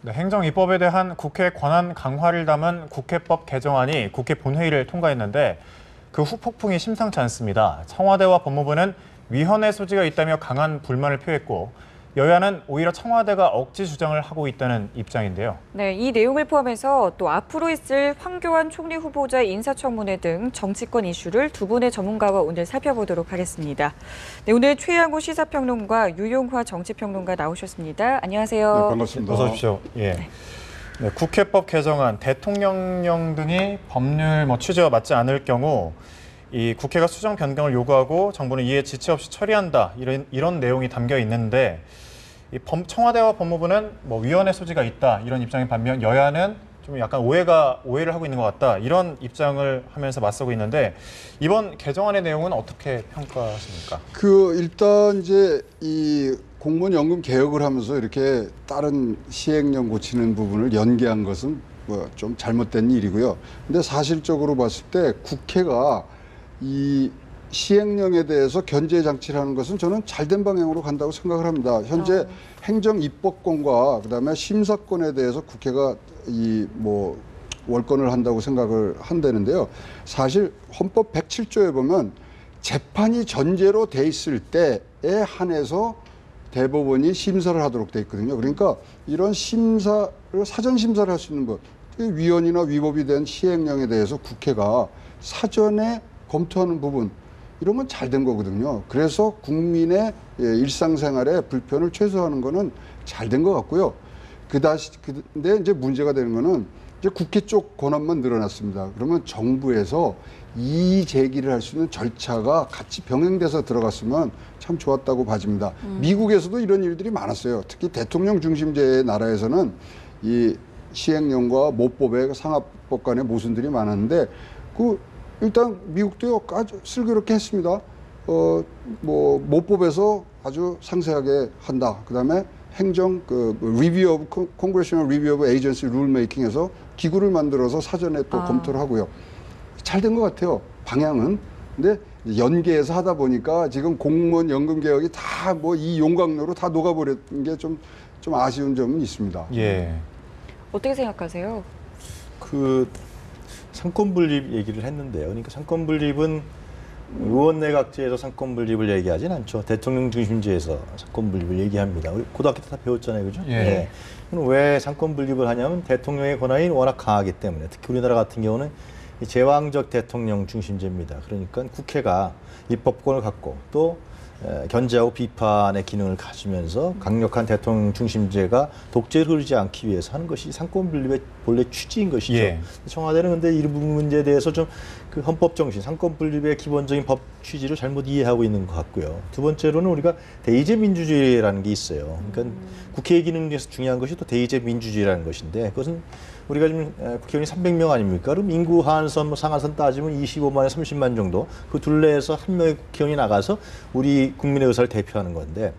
네, 행정입법에 대한 국회 권한 강화를 담은 국회법 개정안이 국회 본회의를 통과했는데 그 후폭풍이 심상치 않습니다. 청와대와 법무부는 위헌의 소지가 있다며 강한 불만을 표했고 여야는 오히려 청와대가 억지 주장을 하고 있다는 입장인데요. 네, 이 내용을 포함해서 또 앞으로 있을 황교안 총리 후보자 인사청문회 등 정치권 이슈를 두 분의 전문가와 오늘 살펴보도록 하겠습니다. 네, 오늘 최양호 시사평론가, 유용화 정치평론가 나오셨습니다. 안녕하세요. 네, 반갑습니다. 어서 오십시오. 예. 네, 국회법 개정안, 대통령령 등이 법률 취지와 맞지 않을 경우 이 국회가 수정 변경을 요구하고 정부는 이에 지체 없이 처리한다 이런 내용이 담겨 있는데 청와대와 법무부는 위헌의 소지가 있다 이런 입장인 반면 여야는 좀 약간 오해를 하고 있는 것 같다 이런 입장을 하면서 맞서고 있는데 이번 개정안의 내용은 어떻게 평가하십니까? 일단 이제 이 공무원연금 개혁을 하면서 이렇게 다른 시행령 고치는 부분을 연계한 것은 좀 잘못된 일이고요. 근데 사실적으로 봤을 때 국회가 이 시행령에 대해서 견제 장치를 하는 것은 저는 잘된 방향으로 간다고 생각을 합니다. 현재 행정 입법권과 그다음에 심사권에 대해서 국회가 월권을 한다고 생각을 한다는데요. 사실 헌법 107조에 보면 재판이 전제로 돼 있을 때에 한해서 대법원이 심사를 하도록 돼 있거든요. 그러니까 이런 심사를 사전 심사를 할 수 있는 것, 위헌이나 위법이 된 시행령에 대해서 국회가 사전에 검토하는 부분 이런 건 잘 된 거거든요. 그래서 국민의 일상생활에 불편을 최소화하는 거는 잘 된 것 같고요. 근데 이제 문제가 되는 거는 이제 국회 쪽 권한만 늘어났습니다. 그러면 정부에서 이의 제기를 할 수 있는 절차가 같이 병행돼서 들어갔으면 참 좋았다고 봐집니다. 미국에서도 이런 일들이 많았어요. 특히 대통령 중심제의 나라에서는 이 시행령과 모법의 상하법 간의 모순들이 많았는데 일단 미국도 아주 슬기롭게 했습니다. 모법에서 아주 상세하게 한다. 그다음에 행정 Congressional Review of Agency Rulemaking-에서 기구를 만들어서 사전에 또 검토를 하고요. 잘 된 것 같아요. 방향은. 근데 연계해서 하다 보니까 지금 공무원 연금 개혁이 다 이 용광로로 다 녹아버린 게 좀 아쉬운 점은 있습니다. 예. 어떻게 생각하세요? 상권 분립 얘기를 했는데요. 그러니까 상권 분립은 의원 내각제에서 상권 분립을 얘기하진 않죠. 대통령 중심제에서 상권 분립을 얘기합니다. 우리 고등학교 때 다 배웠잖아요, 그죠? 예. 네. 왜 상권 분립을 하냐면 대통령의 권한이 워낙 강하기 때문에 특히 우리나라 같은 경우는 제왕적 대통령 중심제입니다. 그러니까 국회가 입법권을 갖고 또 견제하고 비판의 기능을 가지면서 강력한 대통령 중심제가 독재를 흐르지 않기 위해서 하는 것이 상권 분립의 본래 취지인 것이죠. 예. 청와대는 근데 이 부분 문제에 대해서 좀 그 헌법 정신, 상권 분립의 기본적인 법 취지를 잘못 이해하고 있는 것 같고요. 두 번째로는 우리가 대의제 민주주의라는 게 있어요. 그러니까 국회의 기능 중에서 중요한 것이 또 대의제 민주주의라는 것인데 그것은 우리가 지금 국회의원이 300명 아닙니까? 그럼 인구 하한선, 상한선 따지면 25만에 30만 정도 그 둘레에서 한 명의 국회의원이 나가서 우리 국민의 의사를 대표하는 건데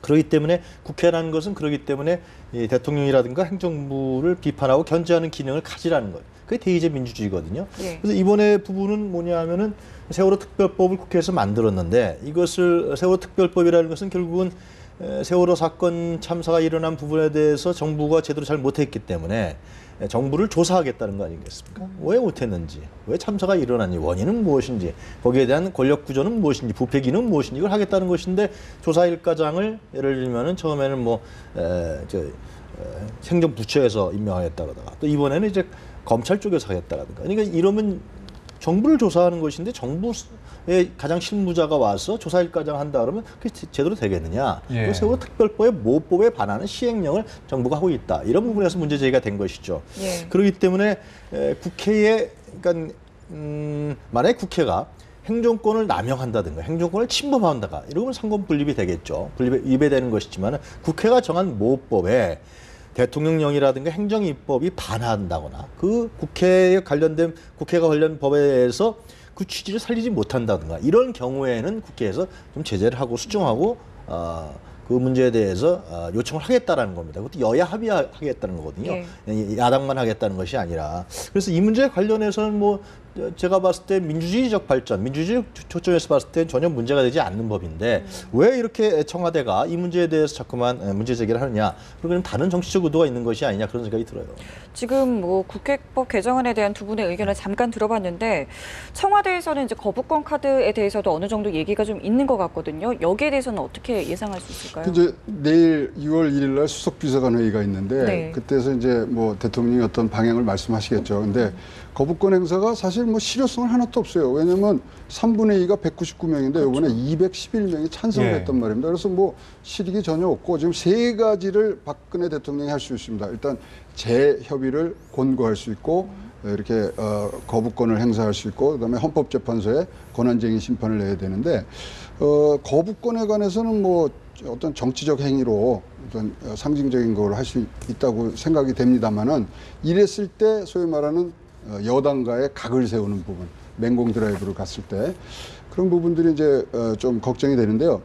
그렇기 때문에 국회라는 것은 그렇기 때문에 이 대통령이라든가 행정부를 비판하고 견제하는 기능을 가지라는 거예요. 그게 대의제 민주주의거든요. 예. 그래서 이번에 부분은 뭐냐면은 세월호 특별법을 국회에서 만들었는데 이것을 세월호 특별법이라는 것은 결국은 세월호 사건 참사가 일어난 부분에 대해서 정부가 제대로 잘 못했기 때문에 정부를 조사하겠다는 거 아니겠습니까? 왜 못했는지, 왜 참사가 일어났는지, 원인은 무엇인지, 거기에 대한 권력 구조는 무엇인지, 부패 기능은 무엇인지 이걸 하겠다는 것인데 조사일과장을 예를 들면은 처음에는 행정부처에서 임명하겠다 그러다가 또 이번에는 이제 검찰 쪽에서 하겠다라든가. 그러니까 이러면 정부를 조사하는 것인데 정부의 가장 실무자가 와서 조사일과장 한다 그러면 그게 제대로 되겠느냐. 예. 세월호 특별법의 모법에 반하는 시행령을 정부가 하고 있다. 이런 부분에서 문제 제기가 된 것이죠. 예. 그렇기 때문에 국회에 그러니까 만약에 국회가 행정권을 남용한다든가 행정권을 침범한다가 이러면 상권 분립이 되겠죠. 위배되는 것이지만 국회가 정한 모법에 대통령령이라든가 행정입법이 반한다거나 그 국회가 관련 법에 대해서 그 취지를 살리지 못한다든가 이런 경우에는 국회에서 좀 제재를 하고 수정하고 그 문제에 대해서 요청을 하겠다라는 겁니다. 그것도 여야 합의하겠다는 거거든요. 예. 야당만 하겠다는 것이 아니라. 그래서 이 문제에 관련해서는 제가 봤을 때 민주주의적 발전, 민주주의 초점에서 봤을 때 전혀 문제가 되지 않는 법인데 왜 이렇게 청와대가 이 문제에 대해서 자꾸만 문제 제기를 하느냐? 그리고 다른 정치적 의도가 있는 것이 아니냐 그런 생각이 들어요. 지금 뭐 국회법 개정안에 대한 두 분의 의견을 잠깐 들어봤는데 청와대에서는 이제 거부권 카드에 대해서도 어느 정도 얘기가 좀 있는 것 같거든요. 여기에 대해서는 어떻게 예상할 수 있을까요? 이제 내일 6월 1일 날 수석 비서관 회의가 있는데 네. 그때서 이제 뭐 대통령이 어떤 방향을 말씀하시겠죠. 근데 거부권 행사가 사실 뭐 실효성은 하나도 없어요. 왜냐하면 3분의 2가 199명인데 이번에 211명이 찬성을 예. 했단 말입니다. 그래서 뭐 실익이 전혀 없고 지금 세 가지를 박근혜 대통령이 할 수 있습니다. 일단 재협의를 권고할 수 있고 이렇게 거부권을 행사할 수 있고 그다음에 헌법재판소에 권한쟁의 심판을 내야 되는데 거부권에 관해서는 뭐 어떤 정치적 행위로 어떤 상징적인 걸 할 수 있다고 생각이 됩니다만은 이랬을 때 소위 말하는 여당과의 각을 세우는 부분, 맹공 드라이브를 갔을 때 그런 부분들이 이제 좀 걱정이 되는데요.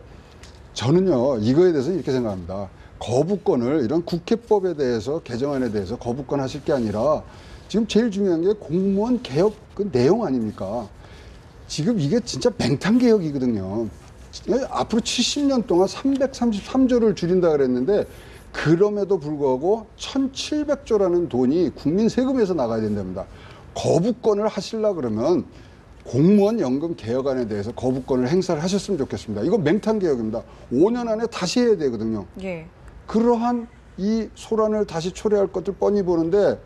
저는요 이거에 대해서 이렇게 생각합니다. 거부권을 이런 국회법에 대해서 개정안에 대해서 거부권 하실 게 아니라 지금 제일 중요한 게 공무원 개혁 그 내용 아닙니까? 지금 이게 진짜 맹탕 개혁이거든요. 앞으로 70년 동안 333조를 줄인다 그랬는데 그럼에도 불구하고 1,700조라는 돈이 국민 세금에서 나가야 된답니다. 거부권을 하시려 그러면 공무원 연금 개혁안에 대해서 거부권을 행사를 하셨으면 좋겠습니다. 이거 맹탕 개혁입니다. 5년 안에 다시 해야 되거든요. 예. 그러한 이 소란을 다시 초래할 것들 뻔히 보는데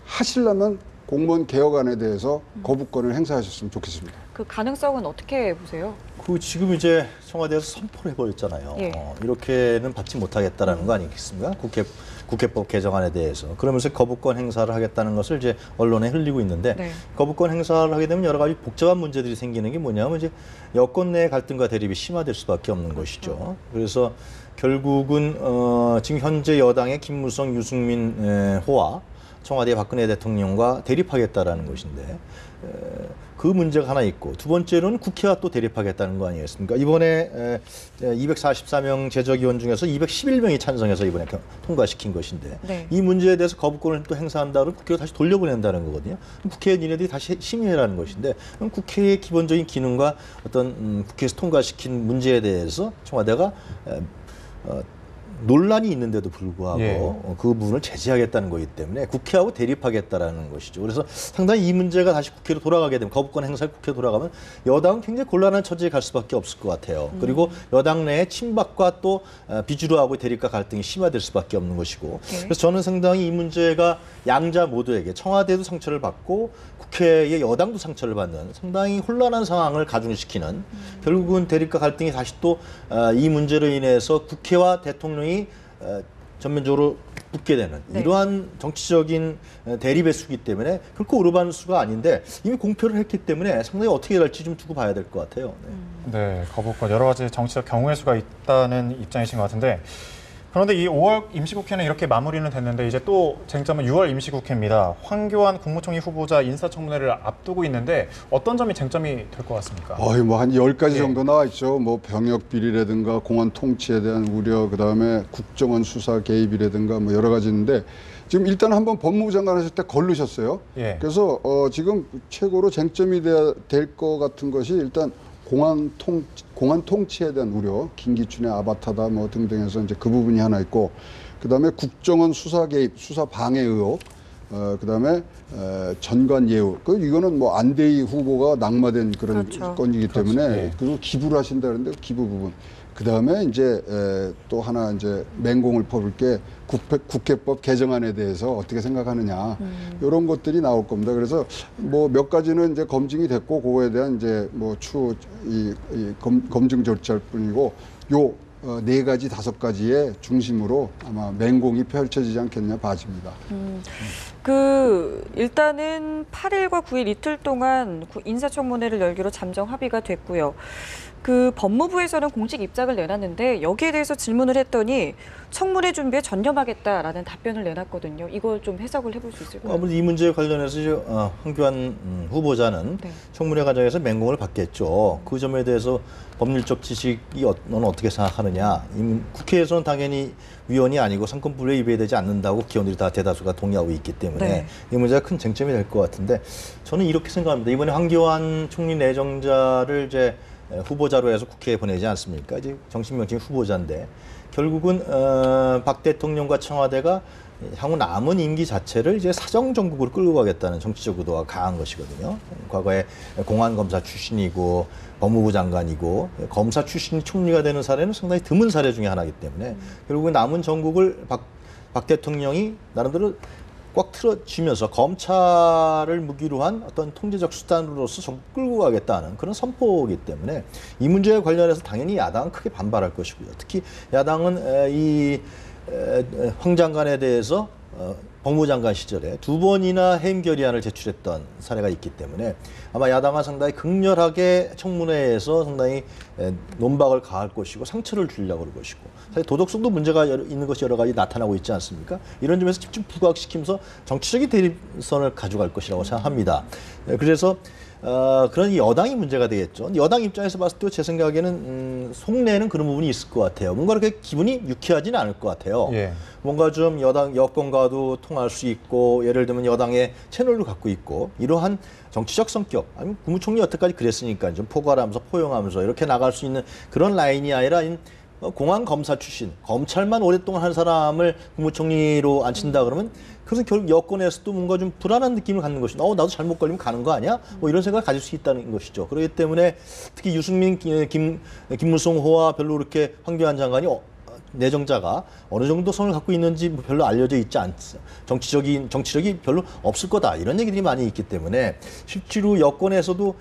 하시려면 공무원 개혁안에 대해서 거부권을 행사하셨으면 좋겠습니다. 그 가능성은 어떻게 보세요? 그 지금 이제 청와대에서 선포를 해버렸잖아요. 예. 이렇게는 받지 못하겠다라는 거 아니겠습니까? 국회법 개정안에 대해서 그러면서 거부권 행사를 하겠다는 것을 이제 언론에 흘리고 있는데 네. 거부권 행사를 하게 되면 여러 가지 복잡한 문제들이 생기는 게 뭐냐면 이제 여권 내 갈등과 대립이 심화될 수밖에 없는 것이죠. 그래서 결국은 지금 현재 여당의 김무성, 유승민 호와 청와대 박근혜 대통령과 대립하겠다라는 것인데 그 문제가 하나 있고 두 번째로는 국회와 또 대립하겠다는 거 아니겠습니까? 이번에 244명 제적위원 중에서 211명이 찬성해서 이번에 통과시킨 것인데 네. 이 문제에 대해서 거부권을 또 행사한다 그러면 국회로 다시 돌려보낸다는 거거든요. 국회에 니네들이 다시 심의해라는 것인데 그럼 국회의 기본적인 기능과 어떤 국회에서 통과시킨 문제에 대해서 청와대가 논란이 있는데도 불구하고 예. 그 부분을 제지하겠다는 거기 때문에 국회하고 대립하겠다라는 것이죠. 그래서 상당히 이 문제가 다시 국회로 돌아가게 되면 거부권 행사에 국회로 돌아가면 여당은 굉장히 곤란한 처지에 갈 수밖에 없을 것 같아요. 그리고 여당 내에 친박과 또 비주류하고 대립과 갈등이 심화될 수밖에 없는 것이고 예. 그래서 저는 상당히 이 문제가 양자 모두에게 청와대도 상처를 받고 국회의 여당도 상처를 받는 상당히 혼란한 상황을 가중시키는 결국은 대립과 갈등이 다시 또 이 문제로 인해서 국회와 대통령이 전면적으로 붙게 되는 네. 이러한 정치적인 대립의 수기 때문에 결코 오르반 수가 아닌데 이미 공표를 했기 때문에 상당히 어떻게 될지 좀 두고 봐야 될 것 같아요. 네. 네, 거부권 여러 가지 정치적 경우의 수가 있다는 입장이신 것 같은데 그런데 이 5월 임시국회는 이렇게 마무리는 됐는데 이제 또 쟁점은 6월 임시국회입니다. 황교안 국무총리 후보자 인사청문회를 앞두고 있는데 어떤 점이 쟁점이 될 것 같습니까? 뭐 한 10가지 예. 정도 나와 있죠. 뭐 병역 비리라든가 공안 통치에 대한 우려, 그다음에 국정원 수사 개입이라든가 뭐 여러 가지 있는데 지금 일단 한번 법무부 장관 하실 때 걸르셨어요. 예. 그래서 지금 최고로 쟁점이 될 것 같은 것이 일단 공안 통치에 대한 우려, 김기춘의 아바타다 뭐 등등해서 이제 그 부분이 하나 있고, 그다음에 국정원 수사 개입, 수사 방해 의혹, 그다음에 전관 예우. 이거는 뭐 안대희 후보가 낙마된 그런 그렇죠. 건이기 때문에 그렇죠. 예. 그리고 기부를 하신다는데 기부 부분. 그다음에 이제 또 하나 이제 맹공을 퍼볼 게 국회법 개정안에 대해서 어떻게 생각하느냐 이런 것들이 나올 겁니다. 그래서 뭐 몇 가지는 이제 검증이 됐고 그거에 대한 이제 뭐 추후 검증 절차일 뿐이고 요 4가지 5가지의 중심으로 아마 맹공이 펼쳐지지 않겠냐 봐집니다. 일단은 8일과 9일 이틀 동안 인사청문회를 열기로 잠정 합의가 됐고요. 그 법무부에서는 공식 입장을 내놨는데 여기에 대해서 질문을 했더니 청문회 준비에 전념하겠다라는 답변을 내놨거든요. 이걸 좀 해석을 해볼 수 있을까요? 아무래도 이 문제에 관련해서 황교안 후보자는 네. 청문회 과정에서 맹공을 받겠죠. 그 점에 대해서 법률적 지식이 너는 어떻게 생각하느냐. 국회에서는 당연히 위원이 아니고 상권분리에 위배되지 않는다고 기원들이 다 대다수가 동의하고 있기 때문에 네. 이 문제가 큰 쟁점이 될 것 같은데 저는 이렇게 생각합니다. 이번에 황교안 총리 내정자를 이제 후보자로 해서 국회에 보내지 않습니까? 이제 정신명칭 후보자인데 결국은 박 대통령과 청와대가 향후 남은 임기 자체를 이제 사정정국으로 끌고 가겠다는 정치적 의도가 강한 것이거든요. 과거에 공안검사 출신이고 법무부 장관이고 검사 출신이 총리가 되는 사례는 상당히 드문 사례 중에 하나이기 때문에 결국은 남은 정국을 박 대통령이 나름대로 꽉 틀어쥐면서 검찰을 무기로 한 어떤 통제적 수단으로서 전국 끌고 가겠다는 그런 선포이기 때문에 이 문제에 관련해서 당연히 야당은 크게 반발할 것이고요. 특히 야당은 이 황 장관에 대해서 법무장관 시절에 2번이나 해임 결의안을 제출했던 사례가 있기 때문에 아마 야당은 상당히 극렬하게 청문회에서 상당히 논박을 가할 것이고 상처를 주려고 그럴 것이고 사실 도덕성도 문제가 있는 것이 여러 가지 나타나고 있지 않습니까? 이런 점에서 집중 부각시키면서 정치적인 대립선을 가져갈 것이라고 생각합니다. 그래서 그런 이 여당이 문제가 되겠죠. 여당 입장에서 봤을 때 제 생각에는 속내는 그런 부분이 있을 것 같아요. 뭔가 그렇게 기분이 유쾌하지는 않을 것 같아요. 예. 뭔가 좀 여권과도 통할 수 있고 예를 들면 여당의 채널도 갖고 있고 이러한 정치적 성격 아니면 국무총리 여태까지 그랬으니까 좀 포괄하면서 포용하면서 이렇게 나갈 수 있는 그런 라인이 아니라 공안검사 출신, 검찰만 오랫동안 한 사람을 국무총리로 앉힌다 그러면 그래서 결국 여권에서도 뭔가 좀 불안한 느낌을 갖는 것이죠. 나도 잘못 걸리면 가는 거 아니야? 뭐 이런 생각을 가질 수 있다는 것이죠. 그렇기 때문에 특히 유승민, 김무성호와 별로 그렇게 황교안 장관이 내정자가 어느 정도 성을 갖고 있는지 별로 알려져 있지 않죠. 정치력이 별로 없을 거다. 이런 얘기들이 많이 있기 때문에 실제로 여권에서도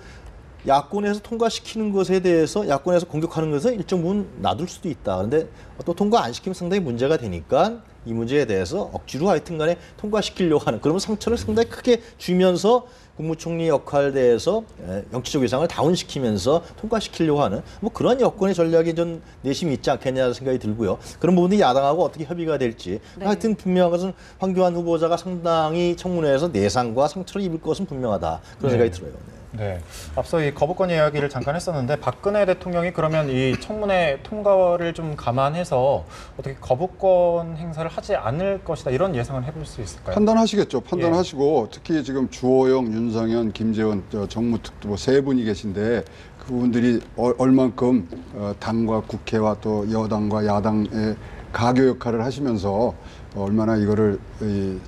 야권에서 통과시키는 것에 대해서 야권에서 공격하는 것에 일정 부분 놔둘 수도 있다. 그런데 또 통과 안 시키면 상당히 문제가 되니까 이 문제에 대해서 억지로 하여튼 간에 통과시키려고 하는 그러면 상처를 상당히 크게 주면서 국무총리 역할에 대해서 정치적 위상을 다운시키면서 통과시키려고 하는 뭐 그런 여권의 전략이 좀 내심이 있지 않겠냐 생각이 들고요. 그런 부분이 야당하고 어떻게 협의가 될지 네. 하여튼 분명한 것은 황교안 후보자가 상당히 청문회에서 내상과 상처를 입을 것은 분명하다. 그런 네. 생각이 들어요. 네. 앞서 이 거부권 이야기를 잠깐 했었는데 박근혜 대통령이 그러면 이 청문회 통과를 좀 감안해서 어떻게 거부권 행사를 하지 않을 것이다 이런 예상을 해볼 수 있을까요? 판단하시겠죠. 판단하시고 특히 지금 주호영, 윤상현, 김재원 정무특보 세 분이 계신데 그분들이 얼만큼 당과 국회와 또 여당과 야당의 가교 역할을 하시면서 얼마나 이거를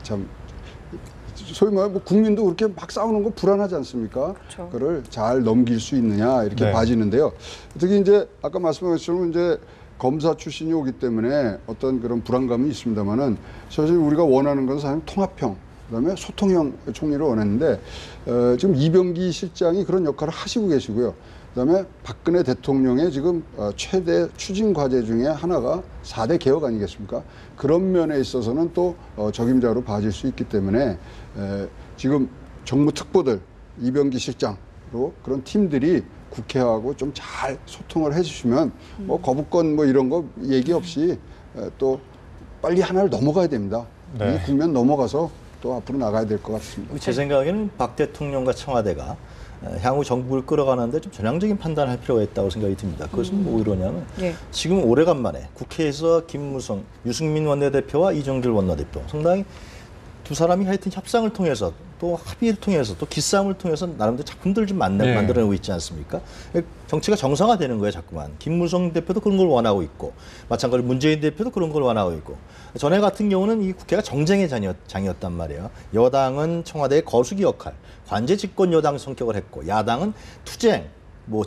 참 소위 말해 뭐 국민도 그렇게 막 싸우는 거 불안하지 않습니까? 그렇죠. 그거를 잘 넘길 수 있느냐 이렇게 네. 봐지는데요. 특히 이제 아까 말씀하신 것처럼 이제 검사 출신이 오기 때문에 어떤 그런 불안감이 있습니다만은 사실 우리가 원하는 것은 사실 통합형, 그다음에 소통형 총리를 원했는데 지금 이병기 실장이 그런 역할을 하시고 계시고요. 그다음에 박근혜 대통령의 지금 최대 추진 과제 중에 하나가 4대 개혁 아니겠습니까? 그런 면에 있어서는 또 적임자로 봐질 수 있기 때문에 지금 정무 특보들 이병기 실장으로 그런 팀들이 국회하고 좀 잘 소통을 해주시면 뭐 거부권 뭐 이런 거 얘기 없이 또 빨리 하나를 넘어가야 됩니다. 네. 이 국면 넘어가서 또 앞으로 나가야 될 것 같습니다. 제 생각에는 박 대통령과 청와대가 향후 정부를 끌어가는데 좀 전향적인 판단을 할 필요가 있다고 생각이 듭니다. 그것은 뭐 이러냐면 예. 지금 오래간만에 국회에서 김무성, 유승민 원내대표와 이정길 원내대표 상당히 두 사람이 하여튼 협상을 통해서 또 합의를 통해서 또 기싸움을 통해서 나름대로 작품들을 좀 만들어내고 있지 않습니까? 정치가 정상화되는 거예요, 자꾸만. 김무성 대표도 그런 걸 원하고 있고 마찬가지로 문재인 대표도 그런 걸 원하고 있고 전에 같은 경우는 이 국회가 정쟁의 장이었단 말이에요. 여당은 청와대의 거수기 역할, 관제 집권 여당 성격을 했고 야당은 투쟁, 뭐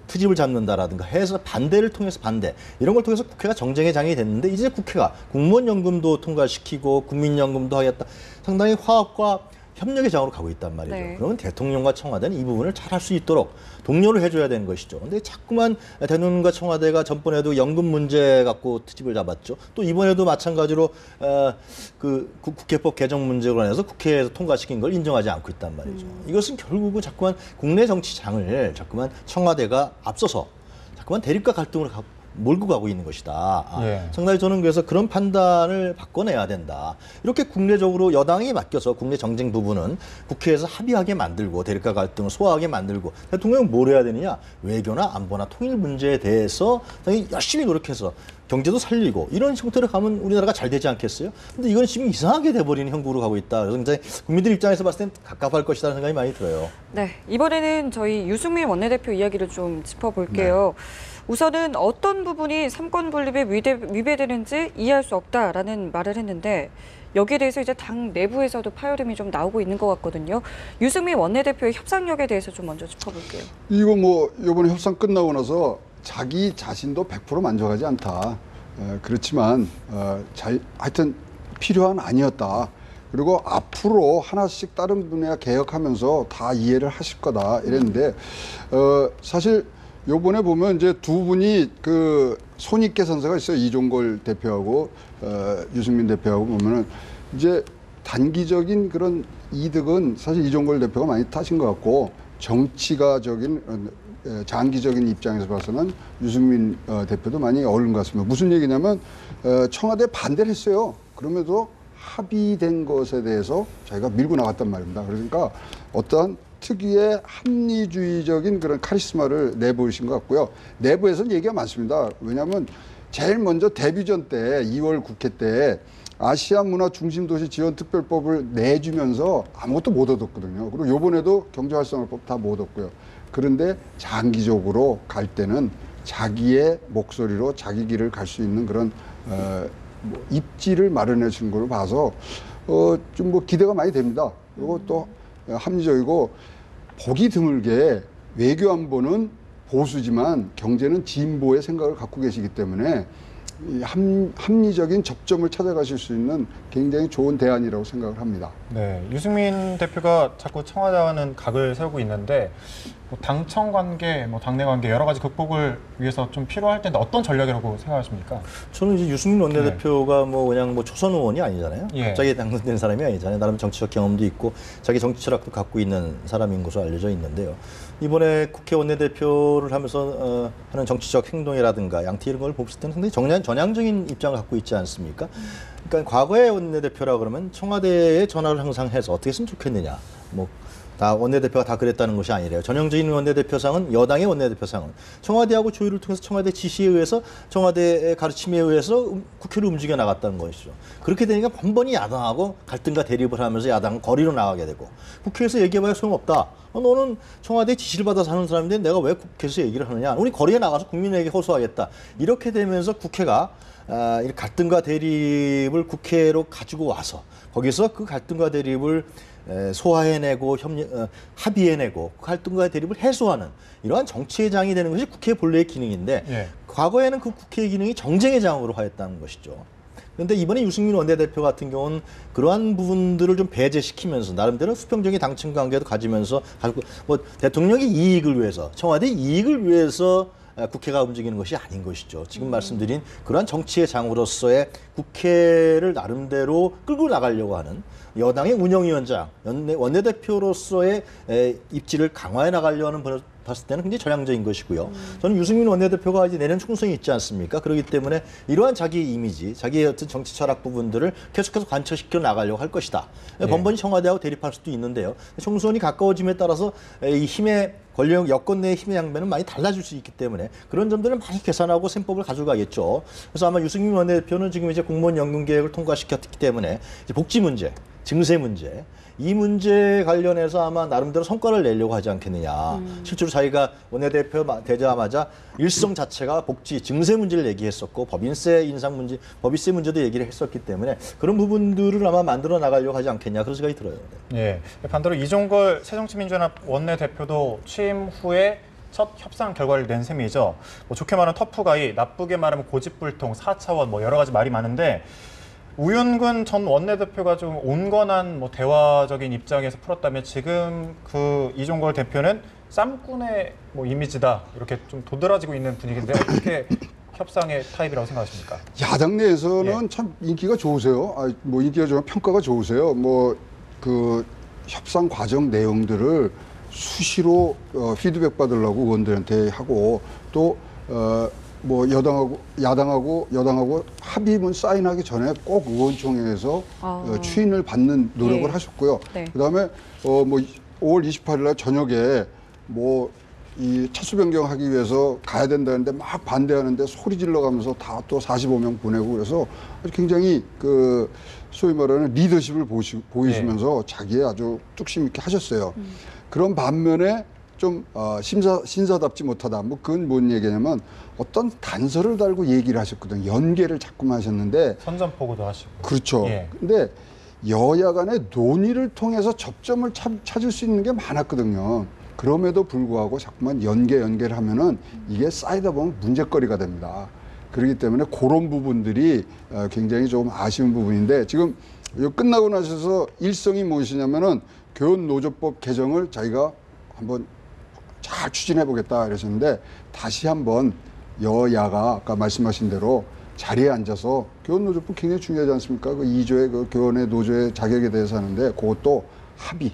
트집을 잡는다라든가 해서 반대를 통해서 반대 이런 걸 통해서 국회가 정쟁의 장이 됐는데 이제 국회가 공무원연금도 통과시키고 국민연금도 하겠다 상당히 화합과 협력의 장으로 가고 있단 말이죠. 네. 그러면 대통령과 청와대는 이 부분을 잘 할 수 있도록 독려를 해줘야 되는 것이죠. 근데 자꾸만 대통령과 청와대가 전번에도 연금 문제 갖고 트집을 잡았죠. 또 이번에도 마찬가지로 국회법 개정 문제로 관해서 국회에서 통과시킨 걸 인정하지 않고 있단 말이죠. 이것은 결국은 자꾸만 국내 정치장을 자꾸만 청와대가 앞서서 자꾸만 대립과 갈등으로 몰고 가고 있는 것이다. 예. 상당히 저는 그래서 그런 판단을 바꿔내야 된다. 이렇게 국내적으로 여당이 맡겨서 국내 정쟁 부분은 국회에서 합의하게 만들고 대립과 갈등을 소화하게 만들고 대통령은 뭘 해야 되느냐? 외교나 안보나 통일 문제에 대해서 당연히 열심히 노력해서 경제도 살리고 이런 형태로 가면 우리나라가 잘 되지 않겠어요? 근데 이건 지금 이상하게 돼버리는 형국으로 가고 있다. 그래서 굉장히 국민들 입장에서 봤을 땐 갑갑할 것이라는 생각이 많이 들어요. 네, 이번에는 저희 유승민 원내대표 이야기를 좀 짚어볼게요. 우선은 어떤 부분이 삼권 분립에 위배되는지 이해할 수 없다라는 말을 했는데 여기에 대해서 이제 당 내부에서도 파열음이 좀 나오고 있는 것 같거든요. 유승민 원내대표의 협상력에 대해서 좀 먼저 짚어볼게요. 이거 뭐 이번에 협상 끝나고 나서 자기 자신도 100% 만족하지 않다. 그렇지만 하여튼 필요한 아니었다. 그리고 앞으로 하나씩 다른 분야 개혁하면서 다 이해를 하실 거다 이랬는데 사실 요번에 보면 이제 두 분이 그 손익계산서가 있어요. 이종걸 대표하고 유승민 대표하고 보면은 이제 단기적인 그런 이득은 사실 이종걸 대표가 많이 타신 것 같고 정치가적인 장기적인 입장에서 봐서는 유승민 대표도 많이 어려운 것 같습니다. 무슨 얘기냐면 청와대 반대를 했어요. 그럼에도 합의된 것에 대해서 자기가 밀고 나갔단 말입니다. 그러니까 어떠한 특유의 합리주의적인 그런 카리스마를 내보이신 것 같고요. 내부에서는 얘기가 많습니다. 왜냐하면 제일 먼저 데뷔전 때 2월 국회 때 아시아 문화 중심도시 지원 특별법을 내주면서 아무것도 못 얻었거든요. 그리고 요번에도 경제활성화법 다 못 얻고요. 그런데 장기적으로 갈 때는 자기의 목소리로 자기 길을 갈 수 있는 그런 뭐 입지를 마련해 준 걸로 봐서 좀 뭐 기대가 많이 됩니다. 그리고 또 합리적이고 보기 드물게 외교 안보는 보수지만 경제는 진보의 생각을 갖고 계시기 때문에 이 합리적인 접점을 찾아가실 수 있는 굉장히 좋은 대안이라고 생각을 합니다. 네, 유승민 대표가 자꾸 청와대와는 각을 세우고 있는데 뭐 당청 관계, 뭐 당내 관계 여러 가지 극복을 위해서 좀 필요할 텐데 어떤 전략이라고 생각하십니까? 저는 이제 유승민 원내대표가 뭐 그냥 뭐 초선 의원이 아니잖아요. 예. 갑자기 당선된 사람이 아니잖아요. 나름 정치적 경험도 있고 자기 정치 철학도 갖고 있는 사람인 것으로 알려져 있는데요. 이번에 국회 원내대표를 하면서 하는 정치적 행동이라든가 양태 이런 걸 봤을 때는 상당히 전향적인 입장을 갖고 있지 않습니까? 그러니까 과거의 원내대표라 그러면 청와대에 전화를 항상 해서 어떻게 했으면 좋겠느냐. 뭐 다 원내대표가 다 그랬다는 것이 아니래요. 전형적인 원내대표상은 여당의 원내대표상은 청와대하고 조율을 통해서 청와대 지시에 의해서 청와대의 가르침에 의해서 국회를 움직여 나갔다는 것이죠. 그렇게 되니까 번번이 야당하고 갈등과 대립을 하면서 야당은 거리로 나가게 되고 국회에서 얘기해봐야 소용없다. 너는 청와대 지시를 받아서 하는 사람인데 내가 왜 국회에서 얘기를 하느냐. 우리 거리에 나가서 국민에게 호소하겠다. 이렇게 되면서 국회가 이 갈등과 대립을 국회로 가지고 와서 거기서 그 갈등과 대립을 소화해내고 합의해내고 갈등과 대립을 해소하는 이러한 정치의 장이 되는 것이 국회의 본래의 기능인데 예. 과거에는 그 국회의 기능이 정쟁의 장으로 하였다는 것이죠. 그런데 이번에 유승민 원내대표 같은 경우는 그러한 부분들을 좀 배제시키면서 나름대로 수평적인 당청 관계도 가지면서 뭐 대통령의 이익을 위해서 청와대의 이익을 위해서 국회가 움직이는 것이 아닌 것이죠. 지금 말씀드린 그러한 정치의 장으로서의 국회를 나름대로 끌고 나가려고 하는 여당의 운영위원장, 원내대표로서의 입지를 강화해 나가려는 봤을 때는 굉장히 전향적인 것이고요. 저는 유승민 원내대표가 이제 내년 총선이 있지 않습니까? 그렇기 때문에 이러한 자기 이미지, 자기의 어떤 정치 철학 부분들을 계속해서 관철시켜 나가려고 할 것이다. 예. 번번이 청와대하고 대립할 수도 있는데요. 총선이 가까워짐에 따라서 이 힘의 권력 여권 내의 힘의 양면은 많이 달라질 수 있기 때문에 그런 점들을 많이 계산하고 셈법을 가져가겠죠. 그래서 아마 유승민 원내대표는 지금 이제 공무원 연금 계획을 통과시켰기 때문에 이제 복지 문제, 증세 문제 이 문제 관련해서 아마 나름대로 성과를 내려고 하지 않겠느냐. 실제로 자기가 원내대표 되자마자 일성 자체가 복지, 증세 문제를 얘기했었고 법인세 인상 문제, 법인세 문제도 얘기를 했었기 때문에 그런 부분들을 아마 만들어 나가려고 하지 않겠냐 그런 생각이 들어요. 예. 반대로 이종걸 새정치민주연합 원내대표도 취임 후에 첫 협상 결과를 낸 셈이죠. 뭐 좋게 말하면 터프가이, 나쁘게 말하면 고집불통, 4차원 뭐 여러 가지 말이 많은데 우윤근 전 원내대표가 좀 온건한 뭐 대화적인 입장에서 풀었다면 지금 그 이종걸 대표는 쌈꾼의 뭐 이미지다 이렇게 좀 도드라지고 있는 분위기인데 어떻게 협상의 타입이라고 생각하십니까? 야당 내에서는 예. 참 인기가 좋으세요. 뭐 인기가 좋으면 평가가 좋으세요. 뭐 그 협상 과정 내용들을 수시로 피드백 받으려고 의원들한테 하고 또 뭐 야당하고 여당하고 합의문 사인하기 전에 꼭 의원총회에서 추인을 받는 노력을 예. 하셨고요. 네. 그다음에 뭐 5월 28일 날 저녁에 뭐 이 차수 변경하기 위해서 가야 된다는데 막 반대하는데 소리 질러가면서 다 또 45명 보내고 그래서 아주 굉장히 그 소위 말하는 리더십을 보이시면서 자기의 아주 뚝심 있게 하셨어요. 그런 반면에 좀 신사답지 못하다. 뭐 그건 뭔 얘기냐면 어떤 단서를 달고 얘기를 하셨거든요. 연계를 자꾸만 하셨는데 선전포고도 하시고. 그렇죠. 예. 근데 여야 간의 논의를 통해서 접점을 찾을 수 있는 게 많았거든요. 그럼에도 불구하고 자꾸만 연계를 하면은 이게 쌓이다 보면 문제거리가 됩니다. 그렇기 때문에 그런 부분들이 굉장히 조금 아쉬운 부분인데 지금 이거 끝나고 나셔서 일성이 무엇이냐면은 교원노조법 개정을 자기가 한번 잘 추진해 보겠다 이러셨는데 다시 한번 여야가 아까 말씀하신 대로 자리에 앉아서 교원노조법 굉장히 중요하지 않습니까? 그 2조의 그 교원의 노조의 자격에 대해서 하는데 그것도 합의.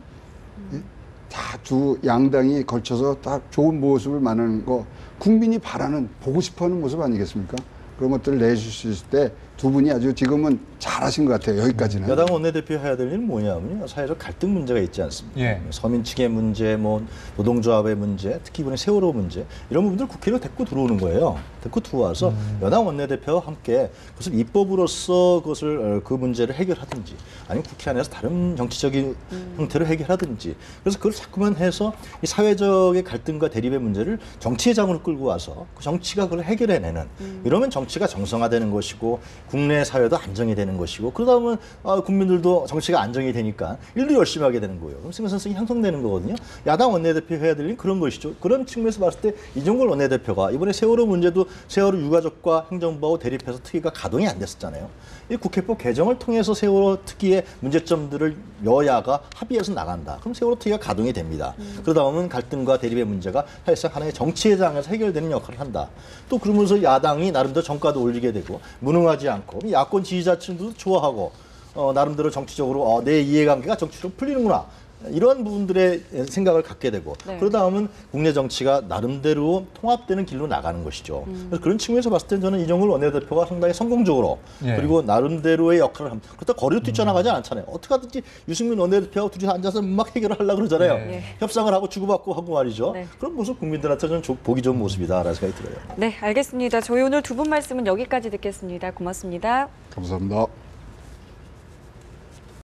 다 두 양당이 걸쳐서 딱 좋은 모습을 만드는 거 국민이 바라는 보고 싶어하는 모습 아니겠습니까? 그런 것들을 내줄 수 있을 때 두 분이 아주 지금은 잘하신 것 같아요. 여기까지는. 여당 원내대표 해야 될 일은 뭐냐면요. 사회적 갈등 문제가 있지 않습니까? 예. 서민 측의 문제, 뭐 노동조합의 문제, 특히 이번에 세월호 문제 이런 부분들 국회로 데리고 들어오는 거예요. 데리고 들어와서 여당 원내대표와 함께 그것을 입법으로서 그것을 그 문제를 해결하든지 아니면 국회 안에서 다른 정치적인 형태로 해결하든지 그래서 그걸 자꾸만 해서 이 사회적의 갈등과 대립의 문제를 정치의 장으로 끌고 와서 그 정치가 그걸 해결해내는 이러면 정치가 정상화되는 것이고 국내 사회도 안정이 되는 것이고 그러다 보면 국민들도 정치가 안정이 되니까 일도 열심히 하게 되는 거예요. 그럼 생산성이 향상되는 거거든요. 야당 원내대표 해야 될 일은 그런 것이죠. 그런 측면에서 봤을 때 이종걸 원내대표가 이번에 세월호 문제도 세월호 유가족과 행정부하고 대립해서 특위가 가동이 안 됐었잖아요. 이 국회법 개정을 통해서 세월호 특위의 문제점들을 여야가 합의해서 나간다. 그럼 세월호 특위가 가동이 됩니다. 그러다 보면 갈등과 대립의 문제가 사실상 하나의 정치의 장에서 해결되는 역할을 한다. 또 그러면서 야당이 나름대로 정가도 올리게 되고 무능하지 않고 야권 지지자층도 좋아하고 나름대로 정치적으로 내 이해관계가 정치적으로 풀리는구나. 이런 부분들의 생각을 갖게 되고 네. 그러다 보면 국내 정치가 나름대로 통합되는 길로 나가는 것이죠. 그래서 그런 측면에서 봤을 때 저는 이종걸 원내대표가 상당히 성공적으로 예. 그리고 나름대로의 역할을 합니다. 그렇다고 거리로 뛰쳐나가지 않잖아요. 어떻게 하든지 유승민 원내대표하고 둘이 앉아서 막 해결을 하려고 그러잖아요. 네. 협상을 하고 주고받고 하고 말이죠. 네. 그런 모습 국민들한테 저는 보기 좋은 모습이다라는 생각이 들어요. 네, 알겠습니다. 저희 오늘 두 분 말씀은 여기까지 듣겠습니다. 고맙습니다. 감사합니다.